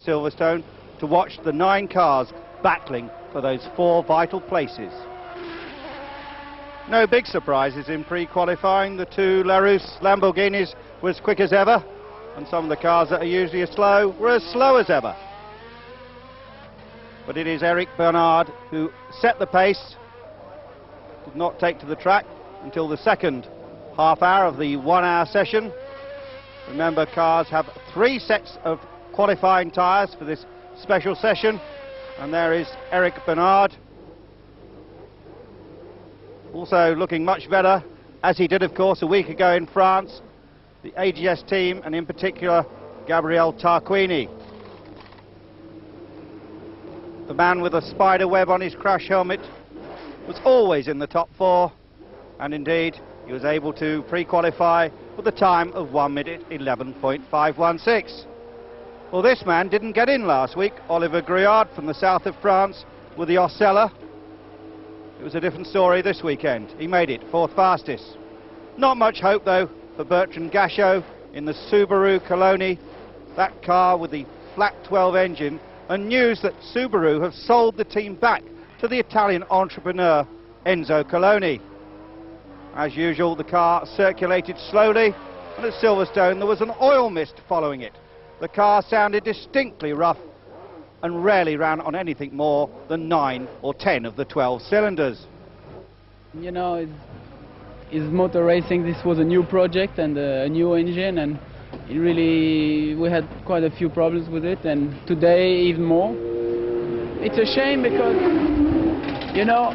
Silverstone to watch the 9 cars battling for those 4 vital places. No big surprises in pre-qualifying. The 2 Larousse Lamborghinis were as quick as ever, and some of the cars that are usually slow were as slow as ever. But it is Eric Bernard who set the pace, did not take to the track until the second half hour of the 1 hour session. Remember, cars have 3 sets of qualifying tyres for this special session, and there is Eric Bernard, also looking much better, as he did of course a week ago in France. The AGS team, and in particular Gabriele Tarquini. The man with a spider web on his crash helmet was always in the top 4, and indeed he was able to pre-qualify with a time of 1 minute 11.516. Well, this man didn't get in last week, Oliver Gruillard from the south of France with the Osella. It was a different story this weekend. He made it 4th fastest. Not much hope though for Bertrand Gachot in the Subaru Coloni, that car with the flat 12 engine, and news that Subaru have sold the team back to the Italian entrepreneur Enzo Coloni. As usual, the car circulated slowly, and at Silverstone there was an oil mist following it. The car sounded distinctly rough and rarely ran on anything more than 9 or 10 of the 12 cylinders. You know, it's motor racing. This was a new project and a new engine, and we had quite a few problems with it, and today even more. It's a shame because, you know,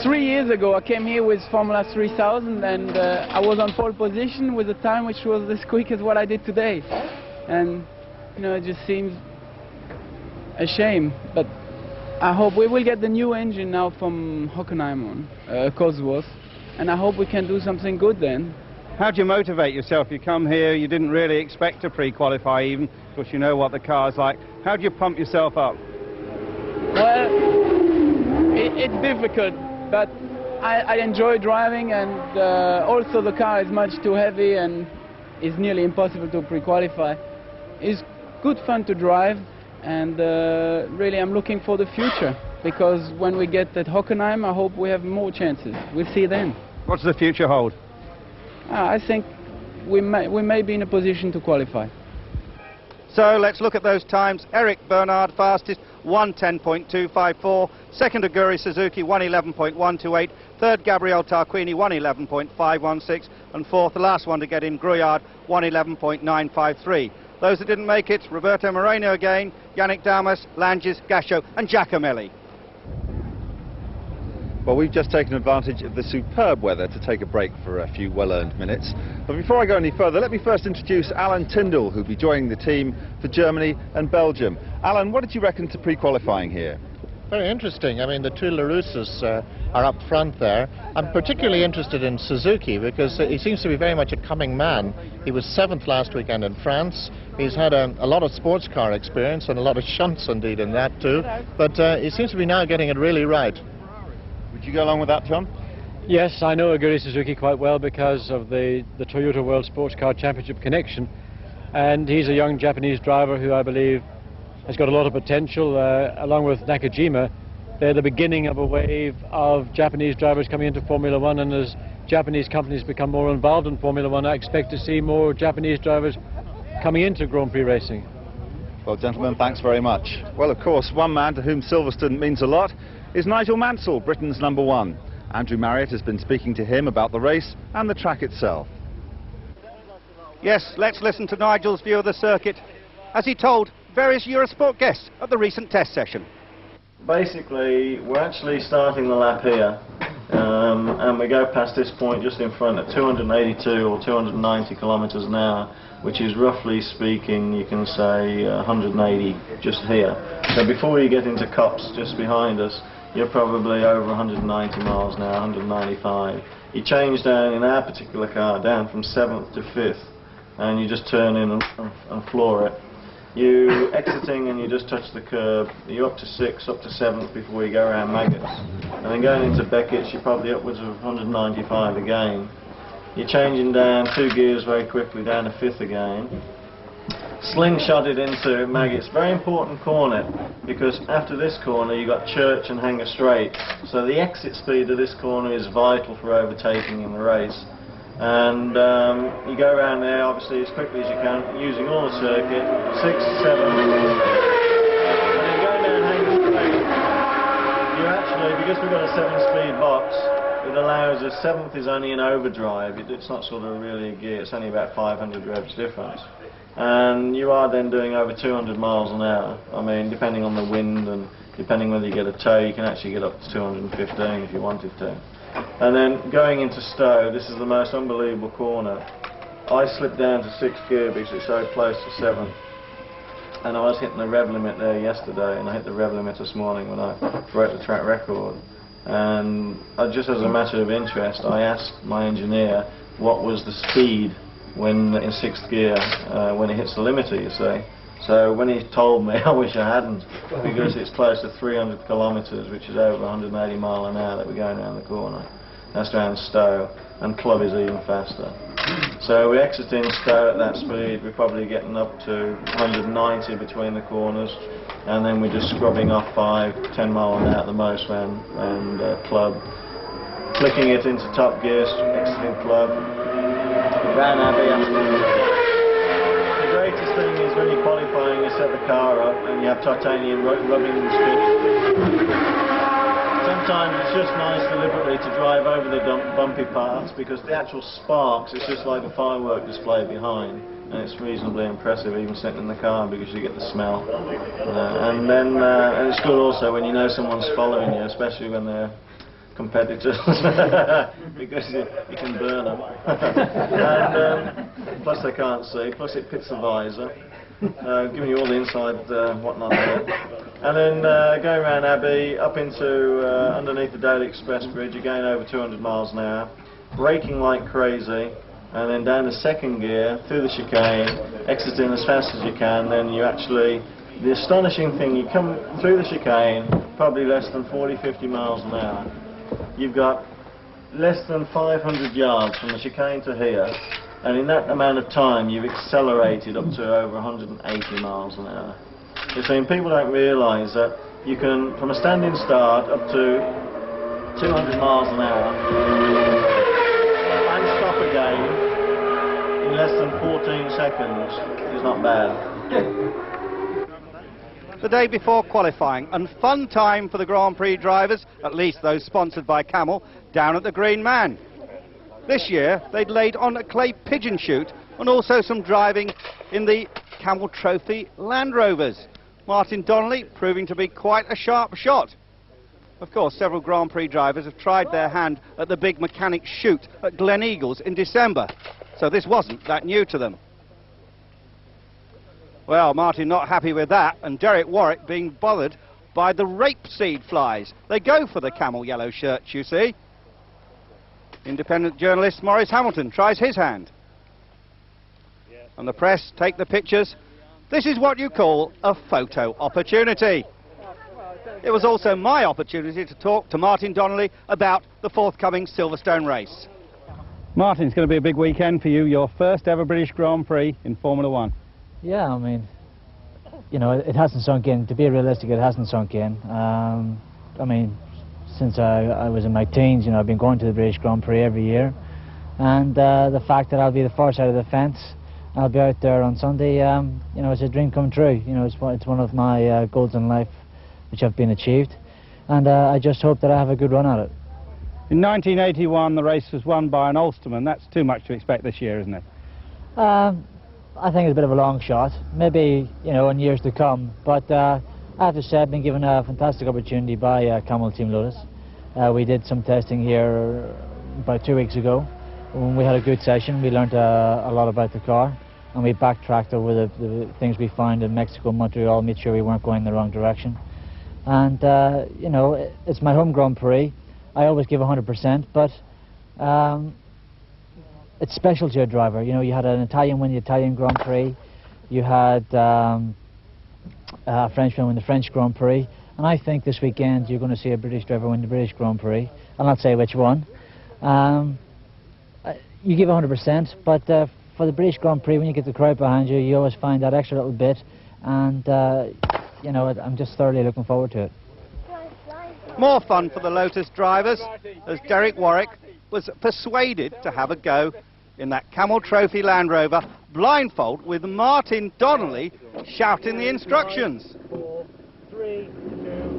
3 years ago I came here with Formula 3000, and I was on pole position with a time which was as quick as what I did today. And, you know, it just seems a shame, but I hope we will get the new engine now from Hockenheim on Cosworth, and I hope we can do something good then. How do you motivate yourself? You come here, you didn't really expect to pre-qualify even, because you know what the car's like. How do you pump yourself up? Well, it's difficult, but I enjoy driving, and also the car is much too heavy and it's nearly impossible to pre-qualify. It's good fun to drive, and really I'm looking for the future, because when we get at Hockenheim I hope we have more chances. We'll see then. What's the future hold? I think we may be in a position to qualify. So let's look at those times. Eric Bernard fastest, 1:10.254. Second Aguri Suzuki, 1:11.128. Third Gabriele Tarquini, 1:11.516. And fourth, the last one to get in, Gruillard, 1:11.953. Those that didn't make it, Roberto Moreno again, Yannick Damas, Langes, Gachot and Giacomelli. Well, we've just taken advantage of the superb weather to take a break for a few well-earned minutes. But before I go any further, let me first introduce Alan Tyndall, who'll be joining the team for Germany and Belgium. Alan, what did you reckon to pre-qualifying here? Very interesting. I mean, the 2 Larousses are up front there. I'm particularly interested in Suzuki because he seems to be very much a coming man. He was 7th last weekend in France. He's had a lot of sports car experience and a lot of shunts indeed in that too. But he seems to be now getting it really right. Would you go along with that, John? Yes, I know Aguri Suzuki quite well because of the Toyota World Sports Car Championship connection, and he's a young Japanese driver who I believe has got a lot of potential. Along with Nakajima, they're the beginning of a wave of Japanese drivers coming into Formula One, and as Japanese companies become more involved in Formula One, I expect to see more Japanese drivers coming into Grand Prix racing. Well, gentlemen, thanks very much. Well, of course, one man to whom Silverstone means a lot is Nigel Mansell, Britain's #1. Andrew Marriott has been speaking to him about the race and the track itself. Yes, let's listen to Nigel's view of the circuit, as he told various Eurosport guests at the recent test session. Basically, we're actually starting the lap here, and we go past this point just in front at 282 or 290 kilometres an hour, which is roughly speaking, you can say 180 just here. So before you get into Copse just behind us, you're probably over 190 miles now, 195. You change down in our particular car down from 7th to 5th, and you just turn in and floor it. You exiting and you just touch the curb. You're up to 6th, up to 7th before you go around Maggots. And then going into Beckett's, you're probably upwards of 195 again. You're changing down 2 gears very quickly down to 5th again. slingshotted into Maggots. Very important corner, because after this corner you got Church and Hanger Straight. So the exit speed of this corner is vital for overtaking in the race. And you go around there obviously as quickly as you can, using all the circuit, 6, 7, and then going down Hanger Straight. You actually, because we've got a 7-speed box, it allows us, 7th is only an overdrive, it's not sort of really a gear, it's only about 500 revs difference. And you are then doing over 200 miles an hour. I mean, depending on the wind and depending whether you get a tow, you can actually get up to 215 if you wanted to. And then going into Stowe, this is the most unbelievable corner. I slipped down to 6th gear because it's so close to 7th. And I was hitting the rev limit there yesterday, and I hit the rev limit this morning when I broke the track record. And just as a matter of interest, I asked my engineer what was the speed when in 6th gear when it hits the limiter, you see. So when he told me, I wish I hadn't, because it's close to 300 kilometres, which is over 180 mile an hour that we're going around the corner. That's around Stowe, and Club is even faster. So we exit in Stowe at that speed, we're probably getting up to 190 between the corners, and then we're just scrubbing off 5, 10 mile an hour at the most round Club. Flicking it into top gear, exiting Club, round Abbey. The greatest thing is when you're qualifying, you set the car up and you have titanium rubbing the strips. Sometimes it's just nice deliberately to drive over the bumpy parts, because the actual sparks, it's just like a firework display behind, and it's reasonably impressive even sitting in the car because you get the smell. And it's good also when you know someone's following you, especially when they're competitors, because you can burn them. And plus they can't see, plus it pits the visor, giving you all the inside whatnot there. And then going around Abbey, up into underneath the Daily Express Bridge, you're going over 200 miles an hour, braking like crazy, and then down to 2nd gear, through the chicane, exiting as fast as you can. Then you actually, the astonishing thing, you come through the chicane, probably less than 40-50 miles an hour. You've got less than 500 yards from the chicane to here, and in that amount of time you've accelerated up to over 180 miles an hour. You see, and people don't realise that you can, from a standing start up to 200 miles an hour, and stop again in less than 14 seconds is not bad. The day before qualifying, and fun time for the Grand Prix drivers, at least those sponsored by Camel, down at the Green Man. This year they'd laid on a clay pigeon chute and also some driving in the Camel Trophy Land Rovers. Martin Donnelly proving to be quite a sharp shot. Of course, several Grand Prix drivers have tried their hand at the big mechanic chute at Glen Eagles in December, so this wasn't that new to them. Well, Martin not happy with that, and Derek Warwick being bothered by the rapeseed flies. They go for the camel yellow shirts, you see. Independent journalist Maurice Hamilton tries his hand. And the press take the pictures. This is what you call a photo opportunity. It was also my opportunity to talk to Martin Donnelly about the forthcoming Silverstone race. Martin, it's going to be a big weekend for you, your first ever British Grand Prix in Formula One. Yeah, I mean, you know, it hasn't sunk in. To be realistic, it hasn't sunk in. I mean, since I was in my teens, you know, I've been going to the British Grand Prix every year. And the fact that I'll be the far side of the fence, I'll be out there on Sunday, you know, it's a dream come true. You know, it's one of my goals in life which have been achieved. And I just hope that I have a good run at it. In 1981, the race was won by an Ulsterman. That's too much to expect this year, isn't it? I think it's a bit of a long shot, maybe, you know, in years to come, but I have to say I've been given a fantastic opportunity by Camel Team Lotus. We did some testing here about 2 weeks ago. When we had a good session, we learned a lot about the car, and we backtracked over the things we found in Mexico and Montreal, made sure we weren't going in the wrong direction. And, you know, it's my home Grand Prix. I always give 100%, but it's special to a driver. You know, you had an Italian win the Italian Grand Prix, you had a Frenchman win the French Grand Prix, and I think this weekend you're going to see a British driver win the British Grand Prix. I'll not say which one. You give 100%, but for the British Grand Prix, when you get the crowd behind you, you always find that extra little bit, and you know, I'm just thoroughly looking forward to it. More fun for the Lotus drivers as Derek Warwick was persuaded to have a go in that Camel Trophy Land Rover blindfold with Martin Donnelly shouting the instructions. 4, 3, 2,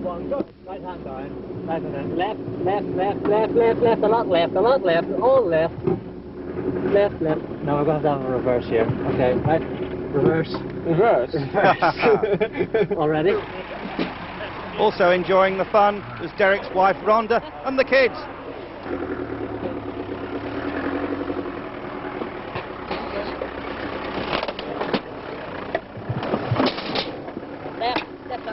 1, go. Right hand down. Right hand down. Left, left, left, left, left, left, a lot left, all left. Left, left. No, we're going to have a reverse here. Okay, right. Reverse. Reverse? Already? Also enjoying the fun was Derek's wife Rhonda and the kids.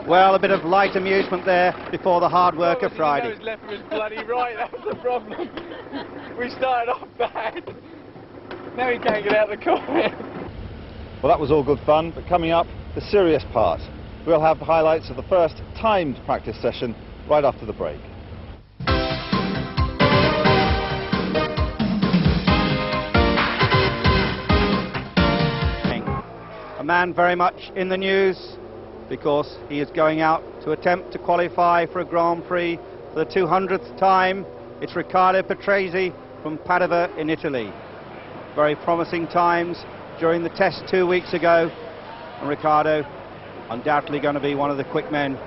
Well, a bit of light amusement there before the hard work of Friday. His left was bloody right, that was the problem. We started off bad. Now he can't get out the corner. Well, that was all good fun, but coming up, the serious part. We'll have highlights of the first timed practice session right after the break. A man very much in the news because he is going out to attempt to qualify for a Grand Prix for the 200th time. It's Riccardo Patrese from Padova in Italy. Very promising times during the test 2 weeks ago, and Riccardo undoubtedly going to be one of the quick men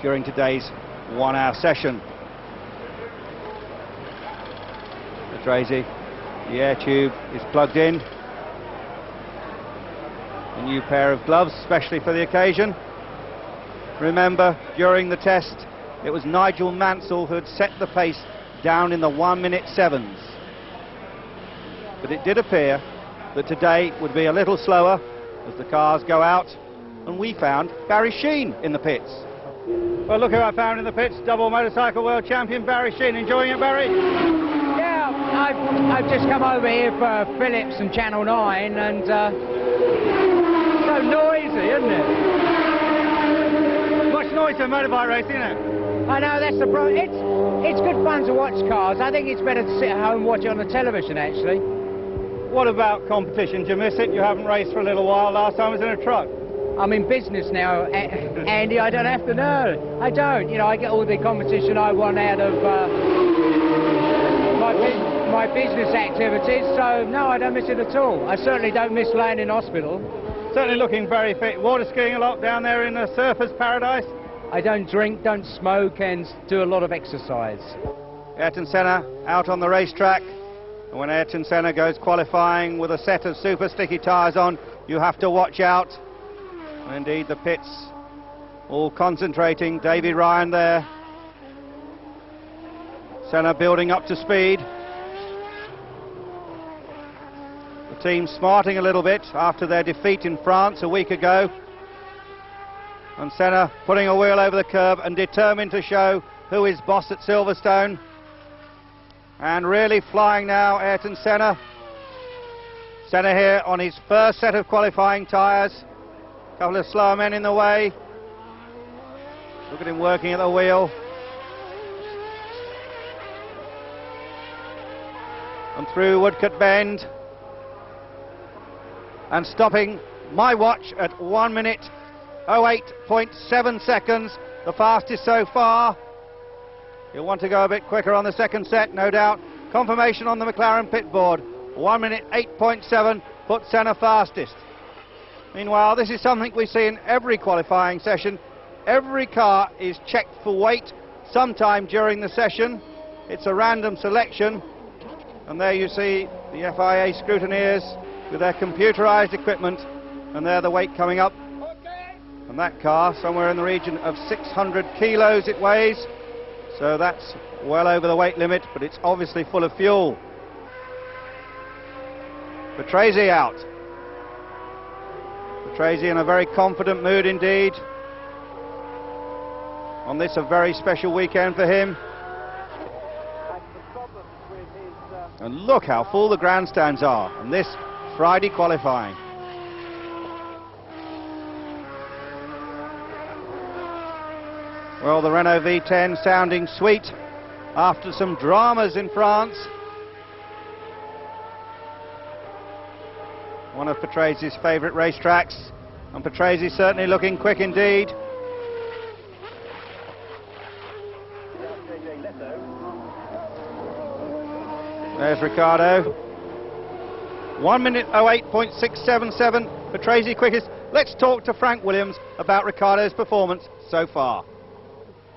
during today's 1 hour session. Patrese, the air tube is plugged in. A new pair of gloves, especially for the occasion. Remember, during the test, it was Nigel Mansell who had set the pace down in the 1-minute 7s. But it did appear that today would be a little slower as the cars go out, and we found Barry Sheene in the pits. Well, look who I found in the pits, double motorcycle world champion Barry Sheene. Enjoying it, Barry? Yeah, I've just come over here for Phillips and Channel 9, and so noisy, isn't it? Much noise for motorbike racing, isn't it? I know, that's the problem. It's good fun to watch cars. I think it's better to sit at home and watch it on the television, actually. What about competition? Do you miss it? You haven't raced for a little while. Last time was in a truck. I'm in business now, Andy. I don't have to know. I don't. You know, I get all the competition I want out of my business activities. So, no, I don't miss it at all. I certainly don't miss laying in hospital. Certainly looking very fit. Water skiing a lot down there in the surfer's paradise. I don't drink, don't smoke, and do a lot of exercise. Ayrton Senna out on the racetrack. And when Ayrton Senna goes qualifying with a set of super sticky tyres on, you have to watch out. And indeed, the pits all concentrating. Davy Ryan there. Senna building up to speed. The team smarting a little bit after their defeat in France a week ago. And Senna putting a wheel over the curb and determined to show who is boss at Silverstone. And really flying now, Ayrton Senna. Senna here on his first set of qualifying tyres. A couple of slower men in the way. Look at him working at the wheel. And through Woodcote Bend. And stopping my watch at 1 minute 08.7 seconds, the fastest so far. You'll want to go a bit quicker on the second set, no doubt. Confirmation on the McLaren pit board. 1 minute 8.7 puts Senna fastest. Meanwhile, this is something we see in every qualifying session. Every car is checked for weight sometime during the session. It's a random selection. And there you see the FIA scrutineers with their computerized equipment, and there the weight coming up. And that car, somewhere in the region of 600 kilos it weighs. So that's well over the weight limit, but it's obviously full of fuel. Patrese out. Patrese in a very confident mood indeed. On this, a very special weekend for him. And look how full the grandstands are on this Friday qualifying. Well, the Renault V10 sounding sweet after some dramas in France. one of Patrase's favourite racetracks, and Patrese certainly looking quick indeed. There's Ricciardo. 1 minute 08.677, Patrese quickest. Let's talk to Frank Williams about Ricciardo's performance so far.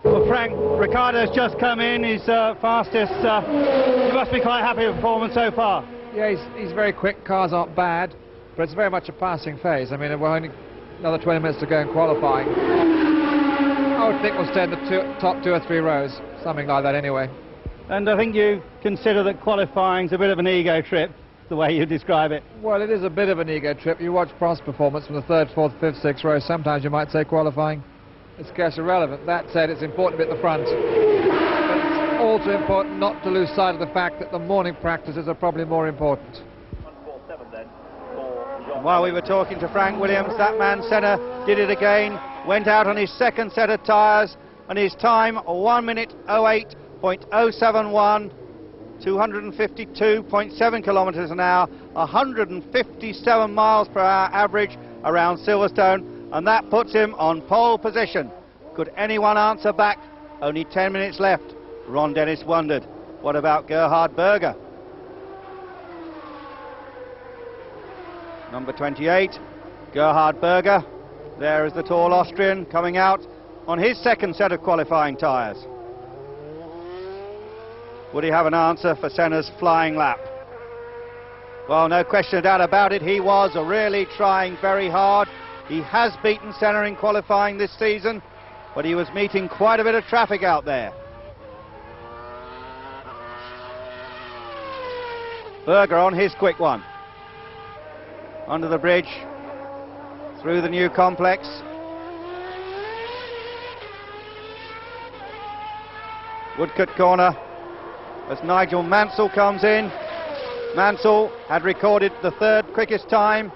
Well, Frank, Ricciardo's just come in, he's fastest. You must be quite happy with performance so far. Yeah, he's very quick, cars aren't bad, but it's very much a passing phase. I mean, we're only another 20 minutes to go in qualifying. I would think we'll stay in the top 2 or 3 rows, something like that anyway. And I think you consider that qualifying's a bit of an ego trip, the way you describe it. Well, it is a bit of an ego trip. You watch Prost's performance from the 3rd, 4th, 5th, 6th row, sometimes you might say qualifying is scarce irrelevant. That said, it's important to be at the front. But it's also important not to lose sight of the fact that the morning practices are probably more important. While we were talking to Frank Williams, that man Senna did it again, went out on his second set of tyres, and his time 1 minute 08.071, 252.7 kilometres an hour, 157 miles per hour average around Silverstone, and that puts him on pole position. Could anyone answer back? Only 10 minutes left. Ron Dennis wondered. What about Gerhard Berger? Number 28, Gerhard Berger. There is the tall Austrian coming out on his second set of qualifying tyres. Would he have an answer for Senna's flying lap? Well, no question, doubt about it, he was really trying very hard. He has beaten Senna in qualifying this season, but he was meeting quite a bit of traffic out there. Berger on his quick one. Under the bridge, through the new complex. Woodcut corner as Nigel Mansell comes in. Mansell had recorded the 3rd quickest time,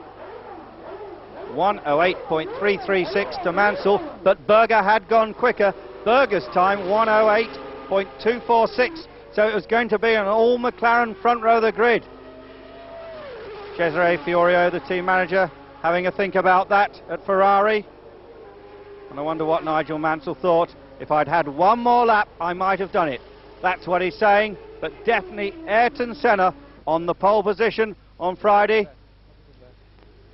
1:08.336 to Mansell, but Berger had gone quicker. Berger's time 1:08.246, so it was going to be an all McLaren front row of the grid. Cesare Fiorio, the team manager, having a think about that at Ferrari. And I wonder what Nigel Mansell thought. If I'd had one more lap, I might have done it. That's what he's saying, but definitely Ayrton Senna on the pole position on Friday.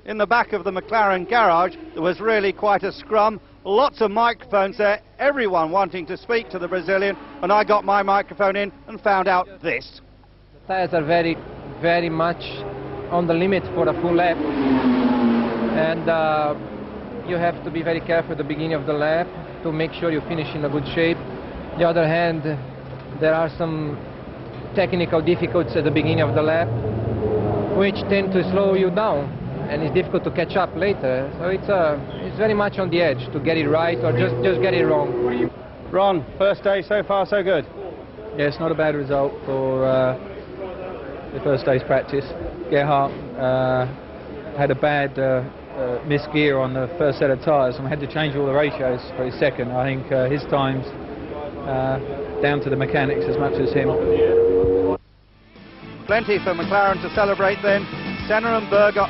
In the back of the McLaren garage, there was really quite a scrum. Lots of microphones there, everyone wanting to speak to the Brazilian, and I got my microphone in and found out this. The tires are very, very much on the limit for a full lap, and you have to be very careful at the beginning of the lap to make sure you finish in a good shape. On the other hand, there are some technical difficulties at the beginning of the lap which tend to slow you down, and it's difficult to catch up later. So it's very much on the edge to get it right or just get it wrong. Ron, first day so far so good? Yeah, it's not a bad result for the first day's practice. Gerhard had a bad missed gear on the first set of tyres, and we had to change all the ratios for his second. I think his time's down to the mechanics as much as him. Plenty for McLaren to celebrate then. Senna and Berger.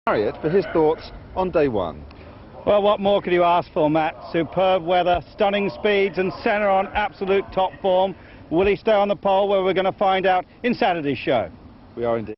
Harriet for his thoughts on day 1. Well, what more could you ask for, Matt? Superb weather, stunning speeds, and Senna on absolute top form. Will he stay on the pole? Well, we're going to find out in Saturday's show. We are indeed.